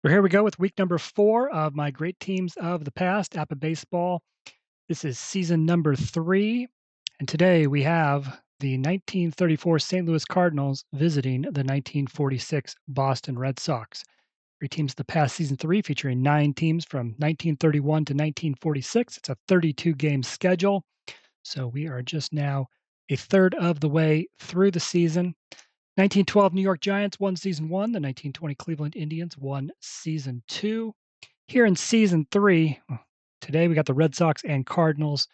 Well, here we go with week number 4 of my great teams of the past, APBA baseball. This is season number 3, and today we have the 1934 St. Louis Cardinals visiting the 1946 Boston Red Sox. Three teams of the past season 3 featuring 9 teams from 1931 to 1946. It's a 32-game schedule, so we are just now a third of the way through the season. 1912 New York Giants won season 1. The 1920 Cleveland Indians won season 2. Here in season 3, today we got the Red Sox and Cardinals.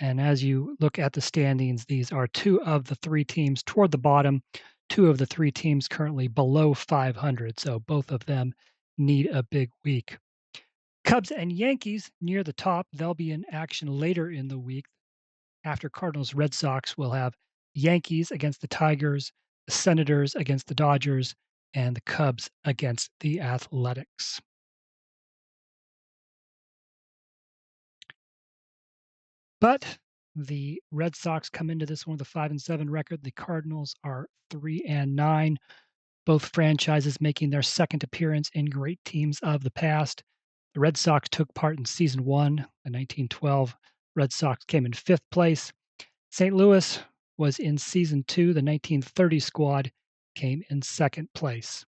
And as you look at the standings, these are 2 of the 3 teams toward the bottom, 2 of the 3 teams currently below 500. So both of them need a big week. Cubs and Yankees near the top. They'll be in action later in the week. After Cardinals Red Sox, we'll have Yankees against the Tigers, the Senators against the Dodgers, and the Cubs against the Athletics. But the Red Sox come into this one with a 5-7 record. The Cardinals are 3-9. Both franchises making their second appearance in great teams of the past. The Red Sox took part in season 1. The 1912 Red Sox came in 5th place. St. Louis was in season 2. The 1930 squad came in 2nd place.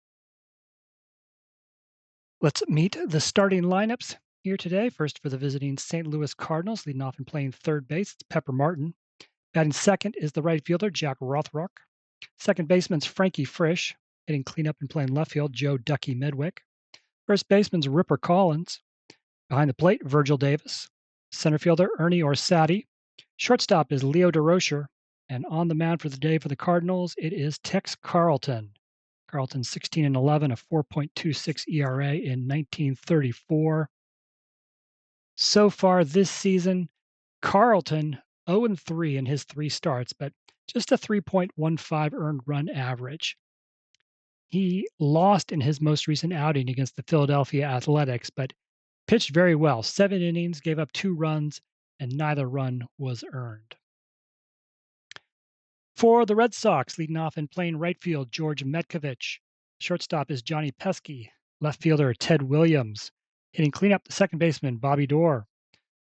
Let's meet the starting lineups here today. First for the visiting St. Louis Cardinals, leading off and playing third base, it's Pepper Martin. Batting second is the right fielder, Jack Rothrock. Second baseman's Frankie Frisch. Hitting cleanup and playing left field, Joe Ducky Medwick. First baseman's Ripper Collins. Behind the plate, Virgil Davis. Center fielder, Ernie Orsatti. Shortstop is Leo DeRocher. And on the mound for the day for the Cardinals, it is Tex Carleton. Carleton 16-11, a 4.26 ERA in 1934. So far this season, Carleton 0-3 in his 3 starts, but just a 3.15 earned run average. He lost in his most recent outing against the Philadelphia Athletics, but pitched very well. 7 innings, gave up 2 runs, and neither run was earned. For the Red Sox, leading off and playing right field, George Metkovich. Shortstop is Johnny Pesky. Left fielder, Ted Williams. Hitting cleanup, the second baseman, Bobby Doerr.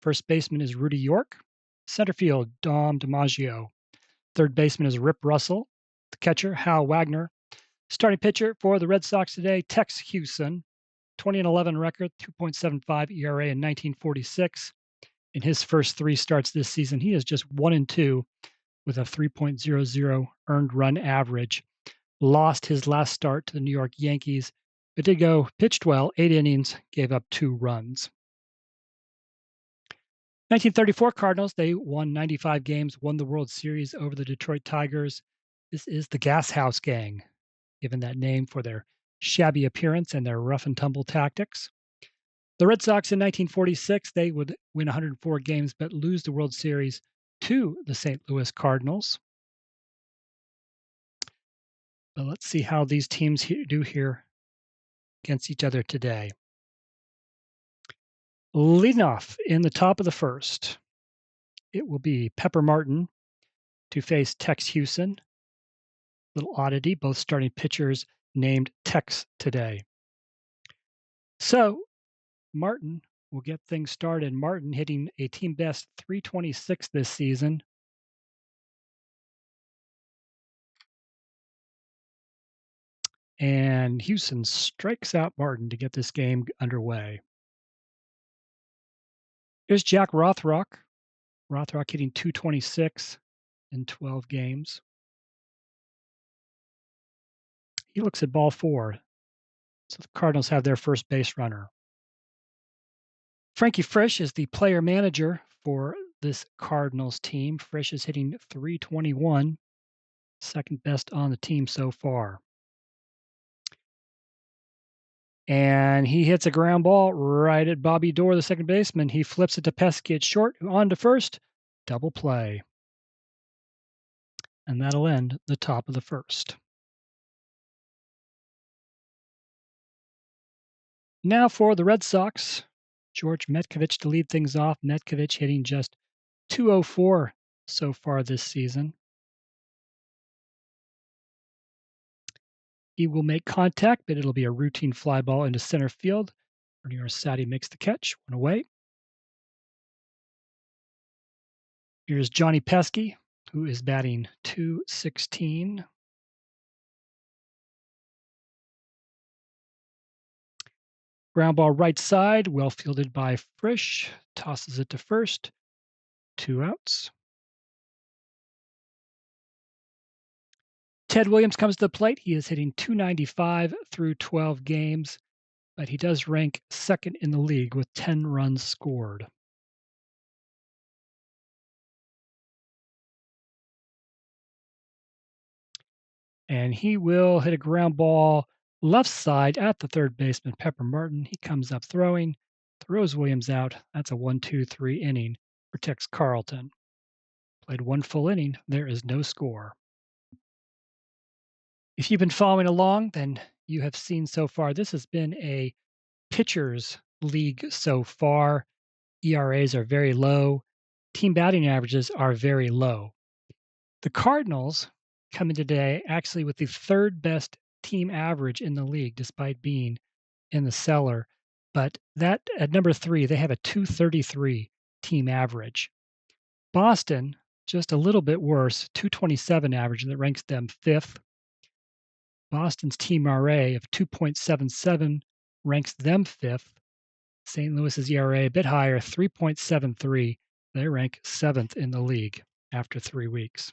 First baseman is Rudy York. Center field, Dom DiMaggio. Third baseman is Rip Russell. The catcher, Hal Wagner. Starting pitcher for the Red Sox today, Tex Hughson. 20-11 record, 2.75 ERA in 1946. In his first 3 starts this season, he is just 1-2 with a 3.00 earned run average. Lost his last start to the New York Yankees, but did go, pitched well, 8 innings, gave up 2 runs. 1934 Cardinals, they won 95 games, won the World Series over the Detroit Tigers. This is the Gas House Gang, given that name for their shabby appearance and their rough and tumble tactics. The Red Sox in 1946, they would win 104 games but lose the World Series to the St. Louis Cardinals. But let's see how these teams do here against each other today. Leading off in the top of the first, it will be Pepper Martin to face Tex Hughson. Little oddity, both starting pitchers named Tex today. So Martin will get things started. Martin hitting a team best 326 this season. And Hughson strikes out Martin to get this game underway. Here's Jack Rothrock. Rothrock hitting 226 in 12 games. He looks at ball 4. So the Cardinals have their first base runner. Frankie Frisch is the player manager for this Cardinals team. Frisch is hitting 321, second best on the team so far. And he hits a ground ball right at Bobby Doerr, the second baseman. He flips it to Pesky at short, on to first. Double play. And that'll end the top of the first. Now for the Red Sox, George Metkovich to lead things off. Metkovich hitting just 204 so far this season. He will make contact, but it'll be a routine fly ball into center field. Ernie Orsatti makes the catch, one away. Here's Johnny Pesky, who is batting .216. Ground ball right side, well fielded by Frisch. Tosses it to first. 2 outs. Ted Williams comes to the plate. He is hitting .295 through 12 games, but he does rank second in the league with 10 runs scored. And he will hit a ground ball left side at the third baseman, Pepper Martin. He comes up throwing, throws Williams out. That's a 1-2-3 inning for Tex Carleton. Played one full inning. There is no score. If you've been following along, then you have seen so far this has been a pitchers league so far. ERAs are very low. Team batting averages are very low. The Cardinals come in today actually with the third best team average in the league, despite being in the cellar. But that at number 3, they have a .233 team average. Boston, just a little bit worse, .227 average, and that ranks them 5th. Boston's team RA of 2.77 ranks them 5th. St. Louis's ERA a bit higher, 3.73. They rank 7th in the league after 3 weeks.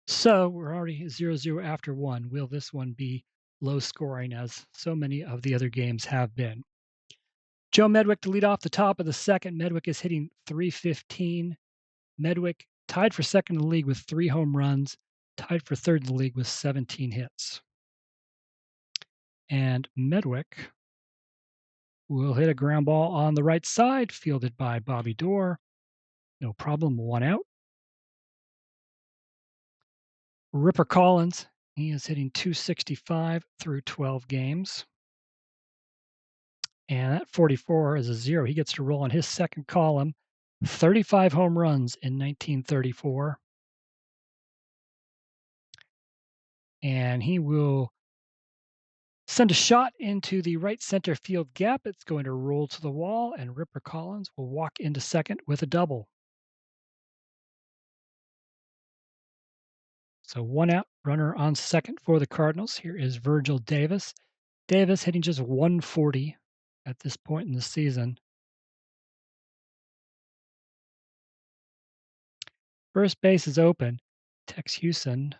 So we're already 0-0 after 1. Will this one be low scoring as so many of the other games have been? Joe Medwick to lead off the top of the second. Medwick is hitting .315. Medwick tied for second in the league with 3 home runs, tied for third in the league with 17 hits. And Medwick will hit a ground ball on the right side, fielded by Bobby Doerr. No problem, 1 out. Ripper Collins, he is hitting .265 through 12 games. And that 44 is a 0. He gets to roll on his second column. 35 home runs in 1934. And he will send a shot into the right center field gap. It's going to roll to the wall, and Ripper Collins will walk into second with a double. So 1 out, runner on second for the Cardinals. Here is Virgil Davis. Davis hitting just .140 at this point in the season. First base is open. Tex Hughson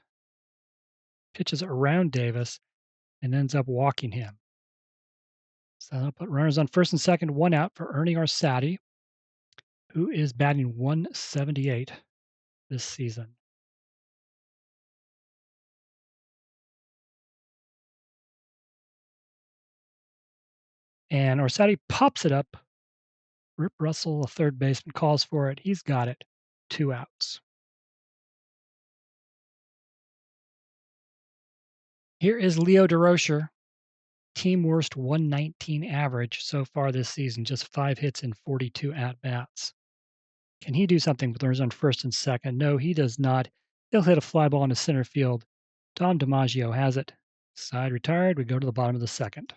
pitches around Davis and ends up walking him. So that'll put runners on first and second, 1 out for Ernie Orsatti, who is batting .178 this season. And Orsatti pops it up. Rip Russell, a third baseman, calls for it. He's got it. 2 outs. Here is Leo DeRocher, team worst .119 average so far this season, just 5 hits and 42 at-bats. Can he do something with runners on first and second? No, he does not. He'll hit a fly ball into center field. Dom DiMaggio has it. Side retired. We go to the bottom of the second.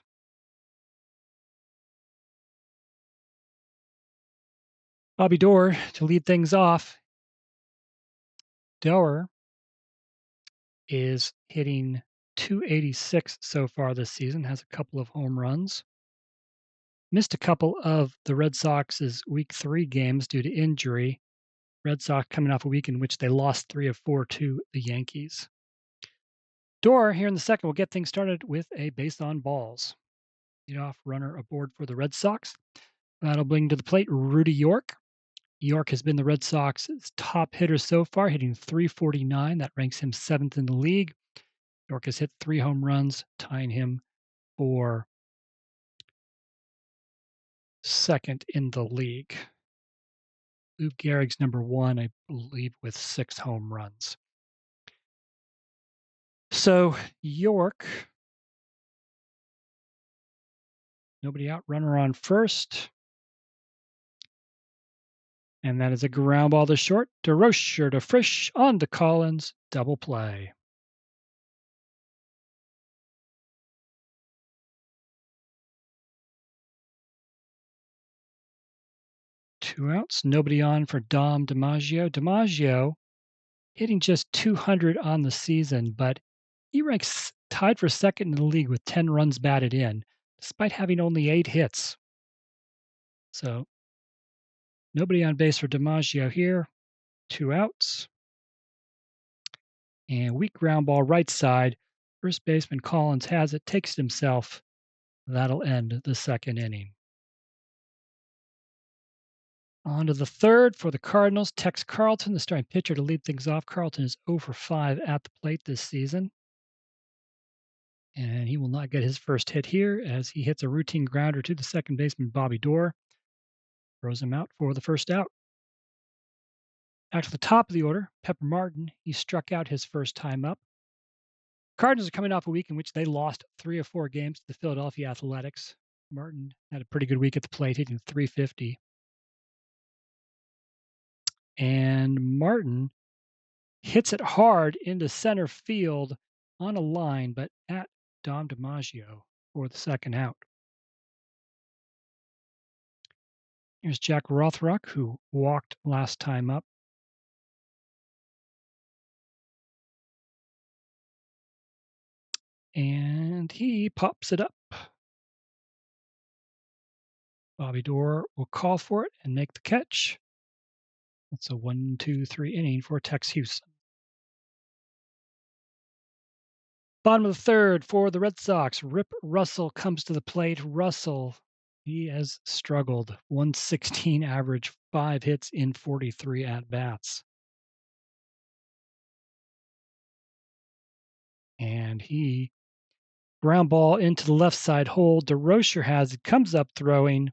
Bobby Doerr to lead things off. Doerr is hitting .286 so far this season, has a couple of home runs. Missed a couple of the Red Sox's Week 3 games due to injury. Red Sox coming off a week in which they lost 3 of 4 to the Yankees. Doerr here in the second will get things started with a base on balls. Leadoff runner aboard for the Red Sox. That'll bring to the plate Rudy York. York has been the Red Sox's top hitter so far, hitting .349. That ranks him 7th in the league. York has hit 3 home runs, tying him for second in the league. Lou Gehrig's number 1, I believe, with 6 home runs. So York, nobody out, runner on first. And that is a ground ball to short. DeRocher to Frisch on to Collins. Double play. 2 outs. Nobody on for Dom DiMaggio. DiMaggio hitting just 200 on the season, but he ranks tied for second in the league with 10 runs batted in, despite having only 8 hits. So nobody on base for DiMaggio here. 2 outs. And weak ground ball right side. First baseman Collins has it, takes it himself. That'll end the second inning. On to the third for the Cardinals. Tex Carleton, the starting pitcher, to lead things off. Carleton is 0 for 5 at the plate this season. And he will not get his first hit here as he hits a routine grounder to the second baseman, Bobby Doerr. Throws him out for the first out. Out to the top of the order, Pepper Martin. He struck out his first time up. Cardinals are coming off a week in which they lost 3 or 4 games to the Philadelphia Athletics. Martin had a pretty good week at the plate, hitting .350. And Martin hits it hard into center field on a line, but at Dom DiMaggio for the second out. Here's Jack Rothrock, who walked last time up. And he pops it up. Bobby Doerr will call for it and make the catch. That's a 1-2-3 inning for Tex Hughson. Bottom of the third for the Red Sox. Rip Russell comes to the plate. Russell, he has struggled. 116 average, 5 hits in 43 at-bats. And he ground ball into the left side hole. DeRocher has it, comes up throwing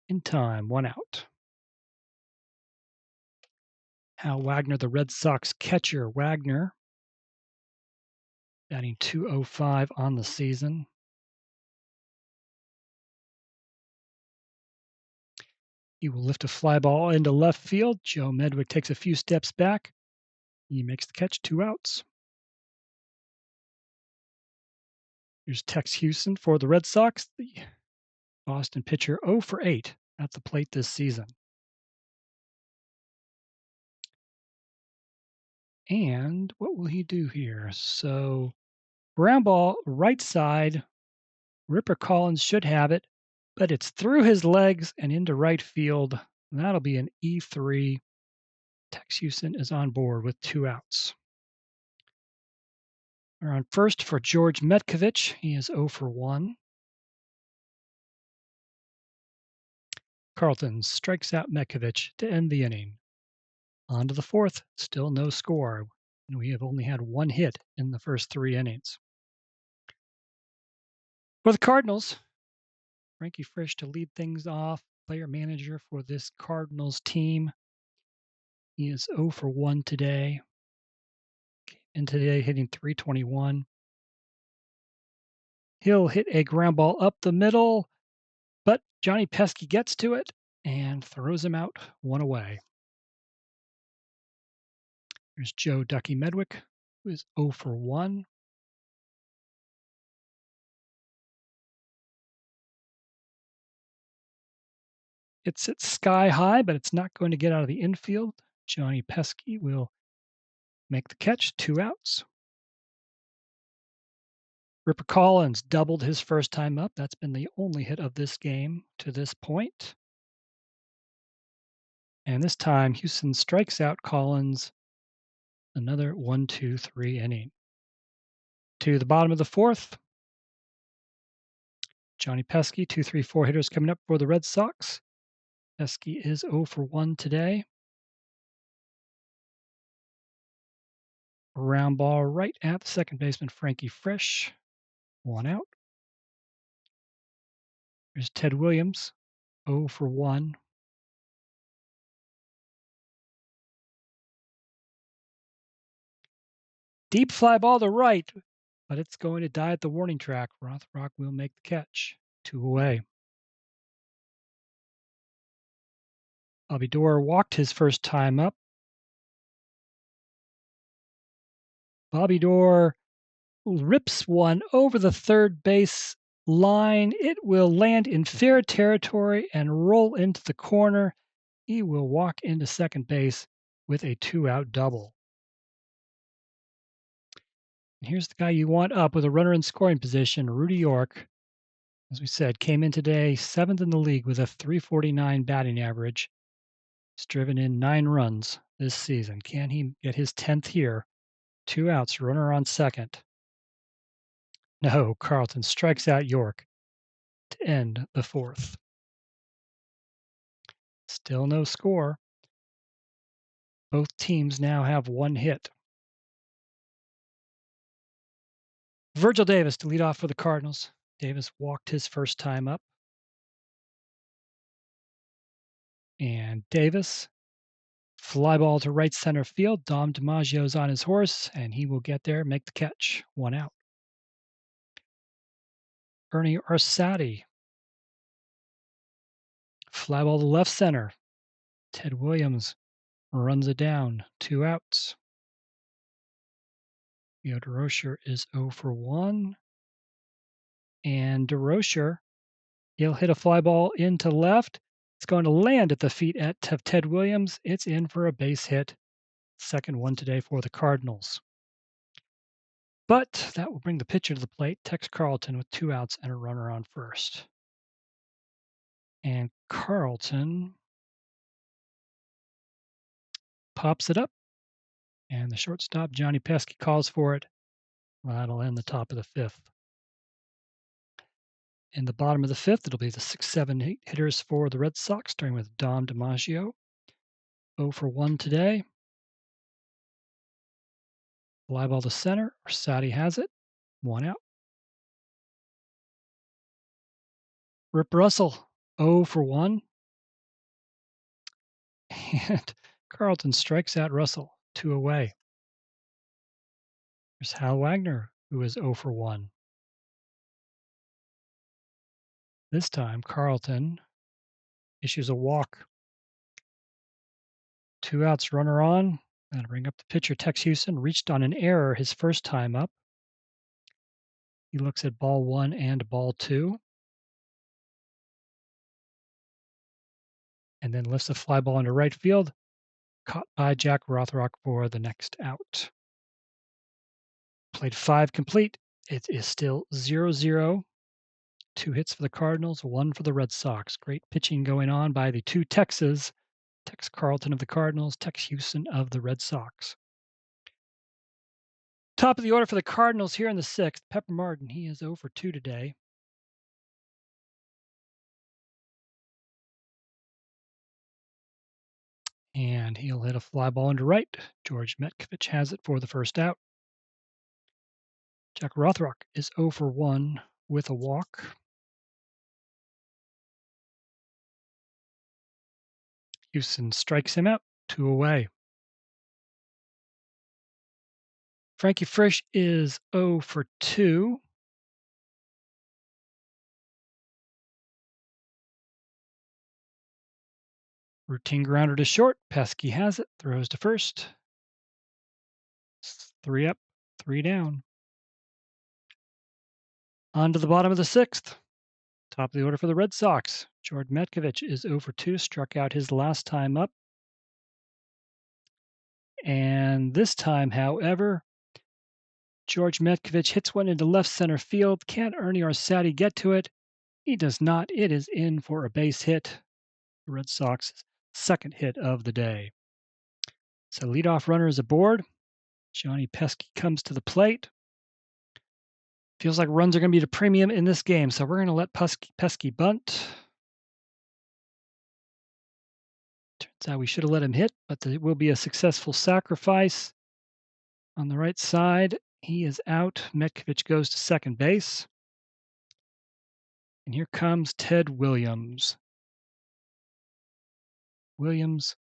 in time, 1 out. Hal Wagner, the Red Sox catcher. Wagner batting .205 on the season. He will lift a fly ball into left field. Joe Medwick takes a few steps back. He makes the catch, 2 outs. Here's Tex Hughson for the Red Sox, the Boston pitcher, 0 for 8 at the plate this season. And what will he do here? So, ground ball, right side. Ripper Collins should have it, but it's through his legs and into right field. That'll be an E3. Tex Hughson is on board with 2 outs. We're on first for George Metkovich. He is 0 for 1. Carleton strikes out Metkovich to end the inning. On to the fourth, still no score. We have only had 1 hit in the first 3 innings. For the Cardinals, Frankie Frisch to lead things off, player manager for this Cardinals team. He is 0 for 1 today. And today hitting .321. He'll hit a ground ball up the middle, but Johnny Pesky gets to it and throws him out, 1 away. There's Joe Ducky Medwick, who is 0 for 1. It's at sky high, but it's not going to get out of the infield. Johnny Pesky will make the catch, 2 outs. Ripper Collins doubled his first time up. That's been the only hit of this game to this point. And this time, Hughson strikes out Collins. Another 1-2-3 inning. To the bottom of the fourth, Johnny Pesky, 2-3-4 hitters coming up for the Red Sox. Pesky is 0 for 1 today. Round ball right at the second baseman, Frankie Frisch. 1 out. There's Ted Williams, 0 for 1. Deep fly ball to right, but it's going to die at the warning track. Rothrock will make the catch, 2 away. Bobby Doerr walked his first time up. Bobby Doerr rips one over the third base line. It will land in fair territory and roll into the corner. he will walk into second base with a two-out double. And here's the guy you want up with a runner in scoring position, Rudy York. As we said, came in today 7th in the league with a .349 batting average. He's driven in 9 runs this season. Can he get his 10th here? 2 outs, runner on second. No, Carleton strikes out York to end the 4th. Still no score. Both teams now have 1 hit. Virgil Davis to lead off for the Cardinals. Davis walked his first time up. And Davis, fly ball to right center field. Dom DiMaggio's on his horse, and he will get there, make the catch. 1 out. Ernie Arsati, fly ball to left center. Ted Williams runs it down. 2 outs. DeRocher is 0 for 1. And DeRocher, he'll hit a fly ball into left. It's going to land at the feet of Ted Williams. It's in for a base hit. Second one today for the Cardinals. But that will bring the pitcher to the plate, Tex Carleton, with 2 outs and a runner on first. And Carleton pops it up. And the shortstop, Johnny Pesky, calls for it. Well, that'll end the top of the 5th. In the bottom of the 5th, it'll be the 6, 7, 8 hitters for the Red Sox, starting with Dom DiMaggio. 0 for 1 today. Fly ball to center. Arsati has it. 1 out. Rip Russell, 0 for 1. And Carleton strikes out Russell, 2 away. There's Hal Wagner, who is 0 for 1. This time, Carleton issues a walk. 2 outs, runner on. That'll bring up the pitcher, Tex Hughson. Reached on an error his first time up. He looks at ball 1 and ball 2. And then lifts a fly ball into right field. Caught by Jack Rothrock for the next out. Played 5 complete. It is still 0-0. 2 hits for the Cardinals, 1 for the Red Sox. Great pitching going on by the 2 Texas. Tex Carleton of the Cardinals, Tex Hughson of the Red Sox. Top of the order for the Cardinals here in the 6th, Pepper Martin. He is 0 for 2 today. And he'll hit a fly ball into right. George Metcovich has it for the first out. Jack Rothrock is 0 for 1 with a walk. Hughson strikes him out, 2 away. Frankie Frisch is 0 for 2. Routine grounder to short. Pesky has it, throws to first. 3 up, 3 down. On to the bottom of the 6th. Top of the order for the Red Sox. George Metcovich is 0 for 2, struck out his last time up. And this time, however, George Metcovich hits one into left center field. Can't Ernie Arsati get to it? He does not. It is in for a base hit. The Red Sox's second hit of the day. So leadoff runner is aboard. Johnny Pesky comes to the plate. Feels like runs are going to be at a premium in this game, so we're going to let Pesky bunt. Turns out we should have let him hit, but it will be a successful sacrifice. On the right side, he is out. Metcovich goes to second base. And here comes Ted Williams. Williams,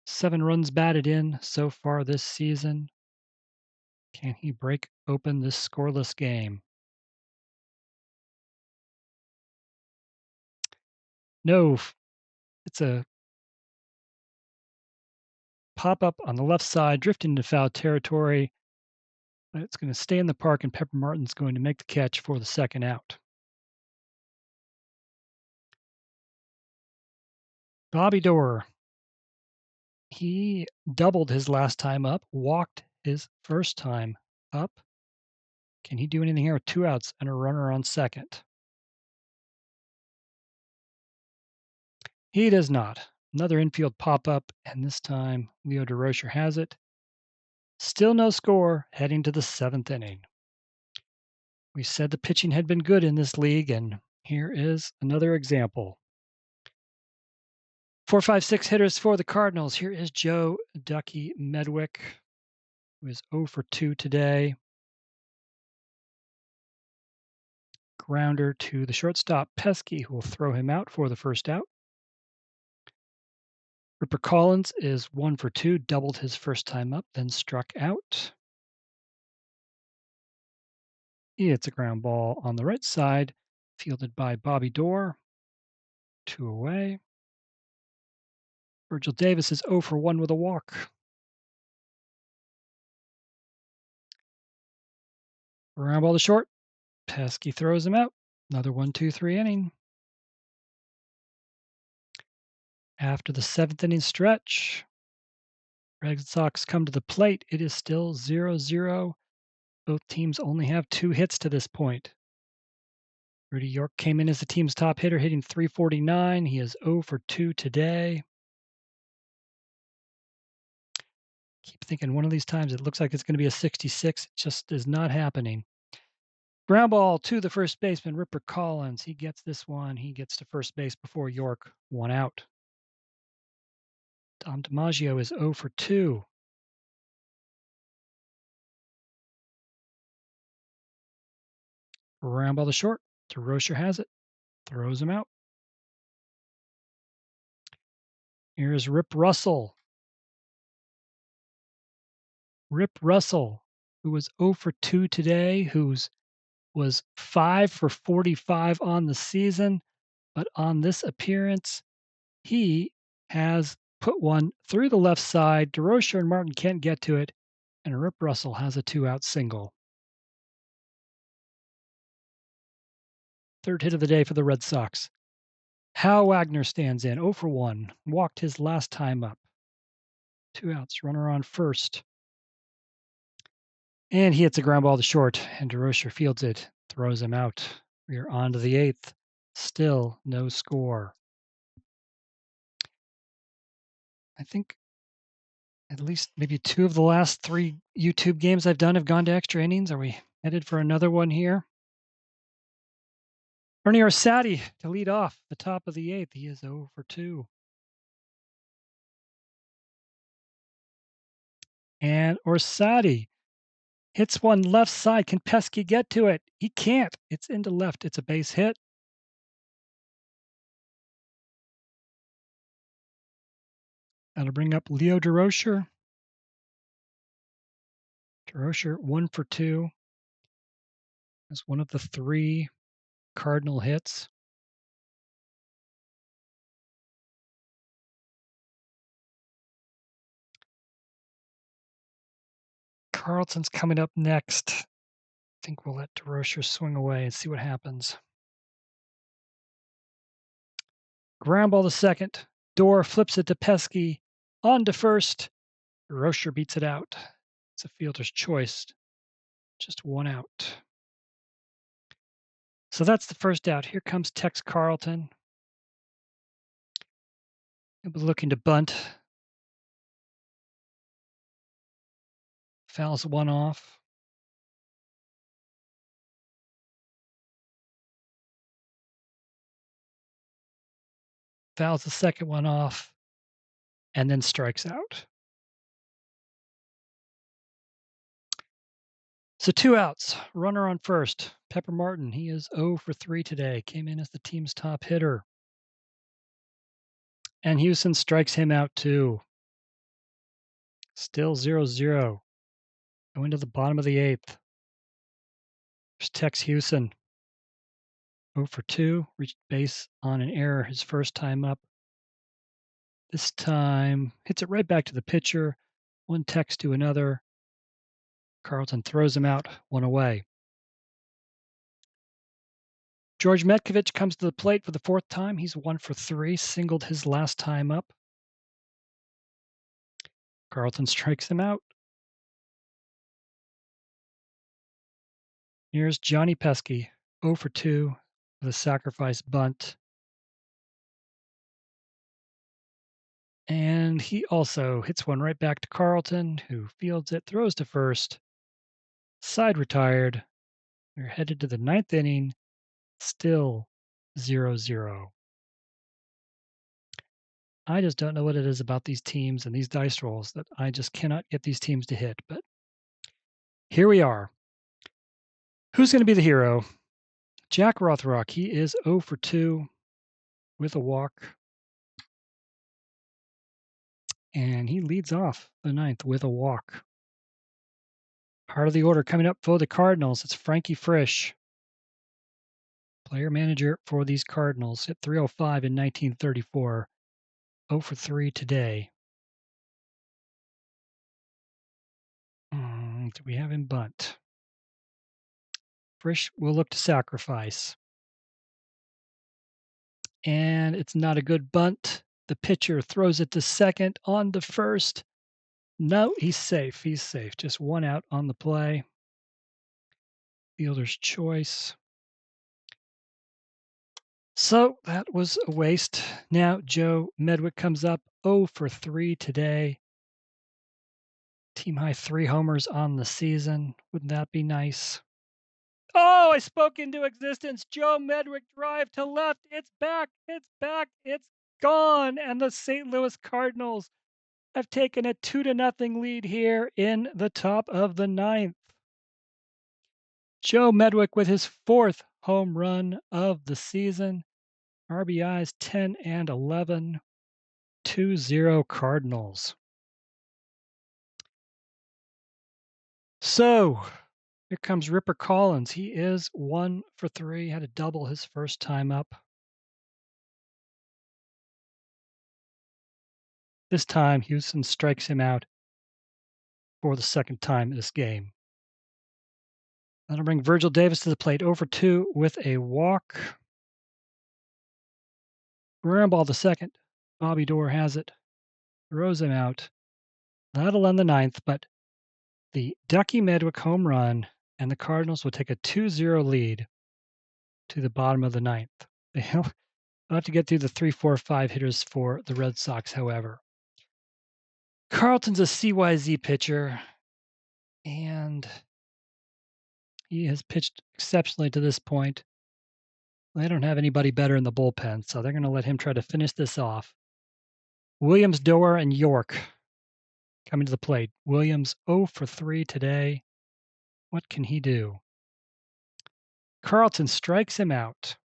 7 runs batted in so far this season. Can he break open this scoreless game? No, it's a pop-up on the left side, drifting into foul territory. But it's going to stay in the park, and Pepper Martin's going to make the catch for the second out. Bobby Doerr He doubled his last time up, walked his first time up. Can he do anything here with 2 outs and a runner on second? He does not. Another infield pop-up, and this time Leo DeRocher has it. Still no score, heading to the 7th inning. We said the pitching had been good in this league, and here is another example. 4, 5, 6 hitters for the Cardinals. Here is Joe Ducky Medwick, who is 0 for 2 today. Grounder to the shortstop, Pesky, who will throw him out for the first out. Ripper Collins is 1 for 2, doubled his first time up, then struck out. It's a ground ball on the right side, fielded by Bobby Dorr. 2 away. Virgil Davis is 0 for 1 with a walk. Ground ball to short. Pesky throws him out. Another 1-2-3 inning. After the 7th inning stretch, Red Sox come to the plate. It is still 0-0. Both teams only have 2 hits to this point. Rudy York came in as the team's top hitter, hitting .349. He is 0 for 2 today. Keep thinking one of these times it looks like it's going to be a 66. It just is not happening. Ground ball to the first baseman, Ripper Collins. He gets this one. He gets to first base before York. 1 out. Dom DiMaggio is 0 for 2. Ground ball to short. DeRocher has it. Throws him out. Here's Rip Russell. Rip Russell, who was 0 for 2 today, was 5 for 45 on the season, but on this appearance, he has put one through the left side. DeRocher and Martin can't get to it, and Rip Russell has a 2-out single. Third hit of the day for the Red Sox. Hal Wagner stands in, 0 for 1, walked his last time up. 2 outs, runner on first. And he hits a ground ball to short, and DeRocher fields it, throws him out. We are on to the 8th. Still no score. I think at least maybe 2 of the last 3 YouTube games I've done have gone to extra innings. Are we headed for another one here? Ernie Orsatti to lead off the top of the 8th. He is 0 for 2. And Orsatti hits one left side. Can Pesky get to it? He can't. It's into left. It's a base hit. That'll bring up Leo DeRocher. DeRocher 1 for 2. As one of the 3 Cardinal hits. Carlton's coming up next. I think we'll let DeRocher swing away and see what happens. Ground ball to second. Dorr flips it to Pesky. On to first. DeRocher beats it out. It's a fielder's choice. Just 1 out. So that's the first out. Here comes Tex Carleton. He'll be looking to bunt. Fouls one off. Fouls the second one off. And then strikes out. So 2 outs. Runner on first. Pepper Martin, he is 0 for 3 today. Came in as the team's top hitter. And Hughson strikes him out too. Still 0-0. Going to the bottom of the 8th. There's Tex Hughson. 0 for 2. Reached base on an error his first time up. This time hits it right back to the pitcher. One Tex to another. Carleton throws him out, 1 away. George Metkovich comes to the plate for the 4th time. He's 1 for 3. Singled his last time up. Carleton strikes him out. Here's Johnny Pesky, 0 for 2 with a sacrifice bunt. And he also hits one right back to Carleton, who fields it, throws to first, side retired. We're headed to the ninth inning, still 0-0. I just don't know what it is about these teams and these dice rolls that I just cannot get these teams to hit. But here we are. Who's going to be the hero? Jack Rothrock. He is 0 for 2 with a walk. And he leads off the ninth with a walk. Part of the order coming up for the Cardinals. It's Frankie Frisch, player manager for these Cardinals. Hit 305 in 1934. 0 for 3 today. Do we have him bunt? Frisch will look to sacrifice. And it's not a good bunt. The pitcher throws it to second on the first. No, he's safe. He's safe. Just one out on the play. Fielder's choice. So that was a waste. Now Joe Medwick comes up 0 for 3 today. Team high 3 homers on the season. Wouldn't that be nice? Oh, I spoke into existence. Joe Medwick drive to left. It's back. It's back. It's gone. And the St. Louis Cardinals have taken a 2-0 lead here in the top of the ninth. Joe Medwick with his 4th home run of the season. RBIs 10 and 11. 2-0 Cardinals. So here comes Ripper Collins. He is 1 for 3. Had a double his first time up. This time, Hughson strikes him out for the second time this game. That'll bring Virgil Davis to the plate, 0 for 2 with a walk. Ground ball to second. Bobby Doerr has it. Throws him out. That'll end the ninth, but the Ducky Medwick home run, and the Cardinals will take a 2-0 lead to the bottom of the ninth. They'll have to get through the 3, 4, 5 hitters for the Red Sox, however. Carleton's a CYZ pitcher, and he has pitched exceptionally to this point. They don't have anybody better in the bullpen, so they're going to let him try to finish this off. Williams, Doerr, and York coming to the plate. Williams 0 for 3 today. What can he do? Carleton strikes him out.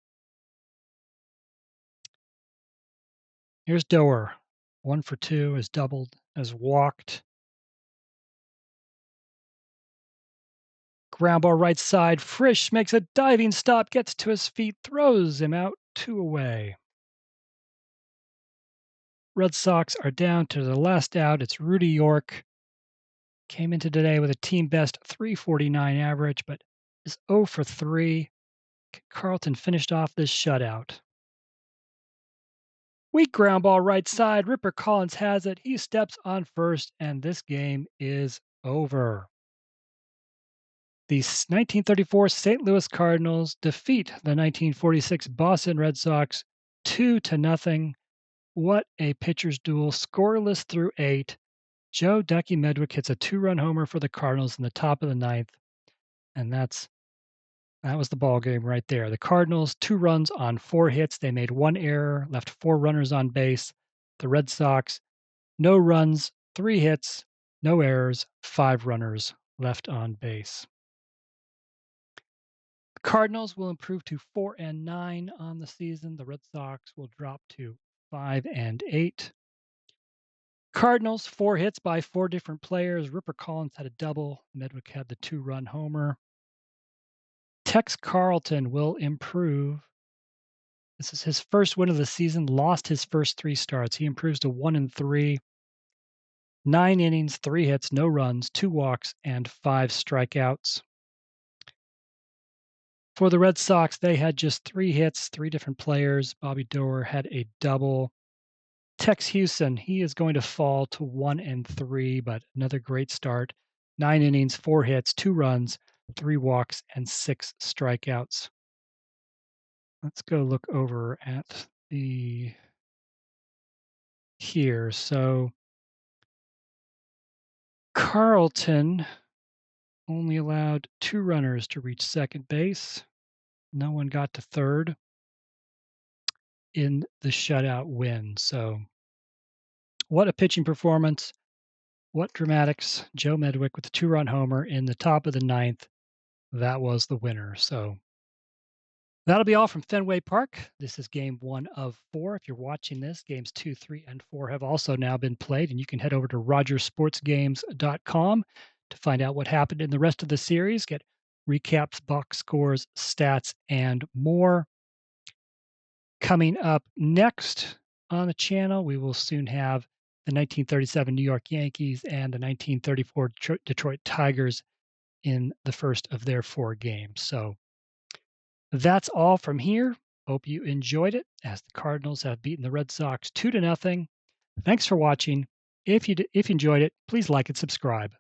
Here's Doerr. 1 for 2, has doubled, has walked. Ground ball right side. Frisch makes a diving stop, gets to his feet, throws him out, 2 away. Red Sox are down to the last out. It's Rudy York. Came into today with a team best 349 average, but is 0 for 3. Carleton finished off this shutout. Weak ground ball right side. Ripper Collins has it. He steps on first, and this game is over. The 1934 St. Louis Cardinals defeat the 1946 Boston Red Sox 2-0. What a pitcher's duel. Scoreless through 8. Joe Ducky Medwick hits a 2-run homer for the Cardinals in the top of the ninth, and that was the ball game right there. The Cardinals, 2 runs on 4 hits. They made 1 error, left 4 runners on base. The Red Sox, no runs, 3 hits, no errors, 5 runners left on base. The Cardinals will improve to 4-9 on the season. The Red Sox will drop to 5-8. Cardinals, 4 hits by 4 different players. Ripper Collins had a double. Medwick had the 2-run homer. Tex Carleton will improve. This is his first win of the season. Lost his first 3 starts. He improves to 1-3. 9 innings, 3 hits, no runs, 2 walks, and 5 strikeouts. For the Red Sox, they had just 3 hits, 3 different players. Bobby Doerr had a double. Tex Hughson, he is going to fall to 1-3, but another great start. 9 innings, 4 hits, 2 runs, 3 walks, and 6 strikeouts. Let's go look over at the here. So Carleton only allowed 2 runners to reach second base. No one got to third in the shutout win. So what a pitching performance. What dramatics. Joe Medwick with a 2-run homer in the top of the ninth. That was the winner. So that'll be all from Fenway Park. This is game 1 of 4. If you're watching this, games 2, 3, and 4 have also now been played, and you can head over to rogersportsgames.com to find out what happened in the rest of the series, get recaps, box scores, stats, and more. Coming up next on the channel, we will soon have the 1937 New York Yankees and the 1934 Detroit Tigers in the first of their 4 games. So that's all from here. Hope you enjoyed it as the Cardinals have beaten the Red Sox 2-0. Thanks for watching. If you enjoyed it, please like and subscribe.